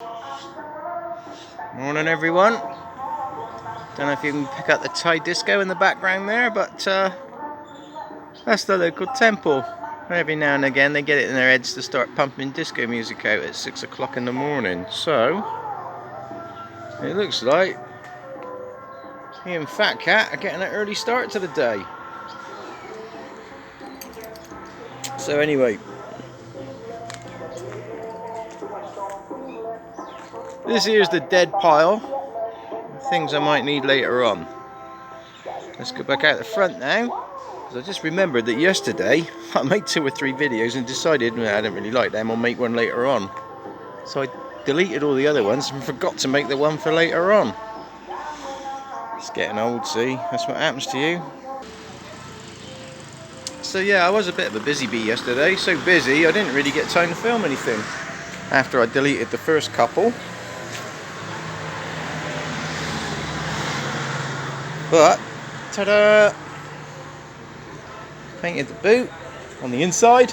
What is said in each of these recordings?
Morning everyone. Don't know if you can pick up the Thai disco in the background there, but that's the local temple. Every now and again they get it in their heads to start pumping disco music out at 6 o'clock in the morning. So it looks like he and Fat Cat are getting an early start to the day. So anyway, this here's the dead pile. Things I might need later on. Let's go back out the front now, because I just remembered that yesterday I made 2 or 3 videos and decided I didn't really like them, I'll make one later on. So I deleted all the other ones and forgot to make the one for later on. It's getting old, see? That's what happens to you. So yeah, I was a bit of a busy bee yesterday, so busy I didn't really get time to film anything after I deleted the first couple. But, ta-da! Painted the boot on the inside.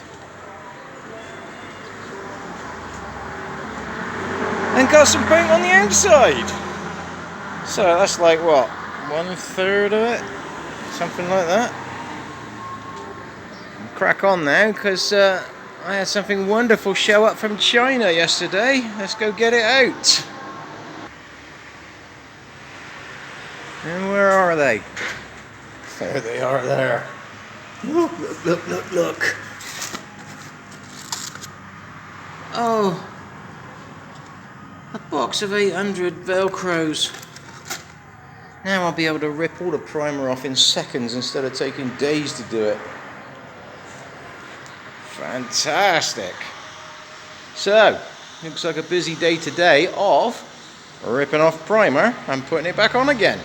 And got some paint on the outside. So that's like what, 1/3 of it? Something like that. I'll crack on now, because I had something wonderful show up from China yesterday. Let's go get it out. And where are they? There they are there. Look, look, look, look, look. Oh, a box of 800 Velcros. Now I'll be able to rip all the primer off in seconds instead of taking days to do it. Fantastic. So, looks like a busy day today of ripping off primer and putting it back on again.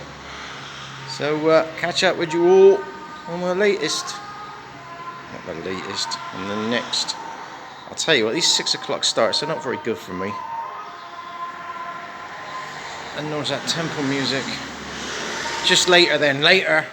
So catch up with you all on the latest. Not the latest, on the next. I'll tell you what, these 6 o'clock starts are not very good for me. And there's that temple music. Just later then, later.